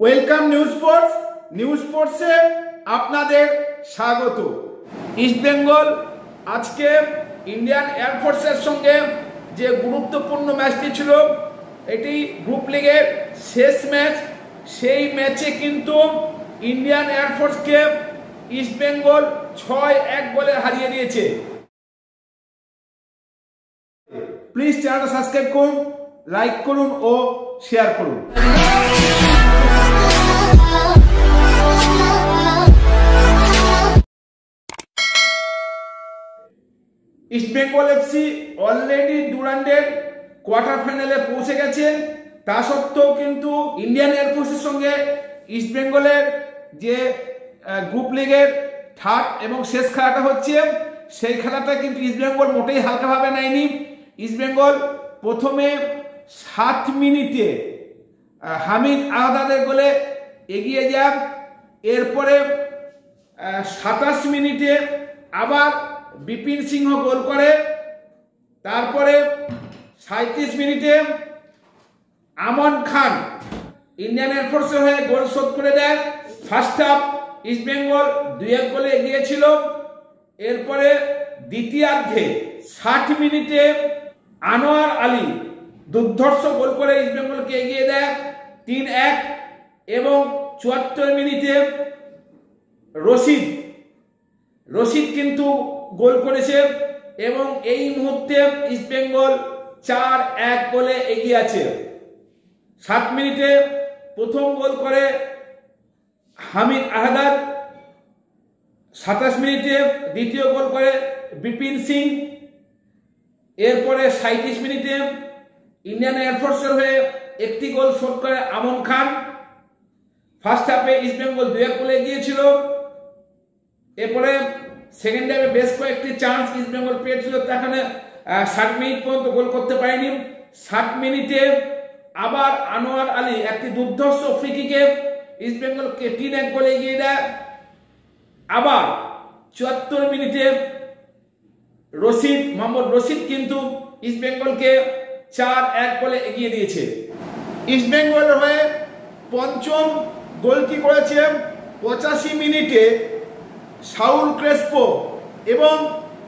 Welcome news স্পোর্টসে আপনাদের স্বাগত। East Bengal আজকে ইন্ডিয়ান এয়ারফোর্সের সঙ্গে যে গুরুত্বপূর্ণ ম্যাচটি ছিল, এটি গ্রুপ লিগের শেষ ম্যাচ। সেই ম্যাচে কিন্তু ইন্ডিয়ান এয়ারফোর্সকে ইস্ট বেঙ্গল 6-1 গোলে হারিয়ে দিয়েছে। প্লিজ চ্যানেলটা সাবস্ক্রাইব করুন, লাইক করুন ও শেয়ার করুন। ইস্ট বেঙ্গল এফসি অলরেডি ডুরান্ডের কোয়ার্টার ফাইনালে পৌঁছে গেছে। তা সত্ত্বেও কিন্তু ইন্ডিয়ান এয়ারফোর্সের সঙ্গে ইস্ট বেঙ্গলের যে গ্রুপ লিগের থার্ড এবং শেষ খেলাটা হচ্ছে, সেই খেলাটা কিন্তু ইস্ট বেঙ্গল মোটেই হালকাভাবে নেয়নি। ইস্ট বেঙ্গল প্রথমে 7 মিনিটে হামিদ আহদাদের গোলে এগিয়ে যায়। এরপরে 27 মিনিটে আবার বিপিন সিংহ গোল করে। তারপরে 37 মিনিটে আমন খান ইন্ডিয়ান এয়ারফোর্সের হয়ে গোল শোধ করে দেয়। ফার্স্ট হাফ ইস্ট বেঙ্গল 2-1 গোলে এগিয়েছিল। এরপরে দ্বিতীয়ার্ধে 60 মিনিটে আনোয়ার আলী দুর্ধর্ষ গোল করে ইস্ট বেঙ্গলকে এগিয়ে দেয় 3-1। এবং 74 মিনিটে রশিদ কিন্তু গোল করেছে এবং এই মুহূর্তে ইস্ট বেঙ্গল 4-1 গোলে এগিয়ে আছে। 7 মিনিটে প্রথম গোল করে হামিদ আহদাদ, 27 মিনিটে দ্বিতীয় গোল করে বিপিন সিং। এরপরে 37 মিনিটে ইন্ডিয়ান এয়ারফোর্সের হয়ে একটি গোল শোধ করে আমন খান। ফার্স্ট হাফে ইস্ট বেঙ্গল 2-1 গোলে এগিয়েছিল। এরপরে সেকেন্ড হাফে বেশ কয়েকটি চান্স ইস্ট বেঙ্গল পেয়েছিল, সেখানে 60 মিনিট পর্যন্ত গোল করতে পারেনি। 60 মিনিটে আবার আনোয়ার আলী একটি দুর্ধর্ষ ফ্রি কিকে ইস্ট বেঙ্গলকে 3-1 গোলে এগিয়ে দেয়। আবার 74 মিনিটে মোহাম্মদ রশিদ কিন্তু ইস্ট বেঙ্গলকে 4-1 গোলে এগিয়ে দিয়েছে। ইস্ট বেঙ্গলের হয়ে পঞ্চম গোলটি করেছে 85 মিনিটে সাউল ক্রেসপো এবং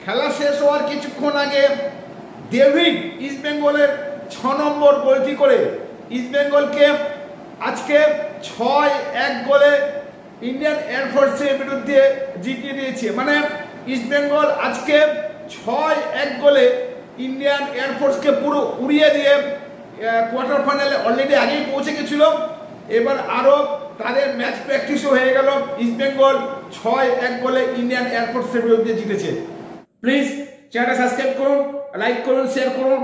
খেলা শেষ হওয়ার কিছুক্ষণ আগে ডেভিড ইস্ট বেঙ্গলের 6 নম্বর গোলটি করে ইস্ট বেঙ্গলকে আজকে 6-1 গোলে ইন্ডিয়ান এয়ারফোর্সের বিরুদ্ধে জিতিয়ে দিয়েছে। মানে ইস্ট বেঙ্গল আজকে 6-1 গোলে ইন্ডিয়ান এয়ারফোর্সকে পুরো উড়িয়ে দিয়ে কোয়ার্টার ফাইনালে অলরেডি আগেই পৌঁছে গেছিল। এবার আরও তাদের ম্যাচ প্র্যাকটিসও হয়ে গেল। ইস্ট বেঙ্গল 6-1 গোলে ইন্ডিয়ান এয়ারফোর্সের বিরুদ্ধে জিতেছে। প্লিজ চ্যানেলটা সাবস্ক্রাইব করুন, লাইক করুন, শেয়ার করুন।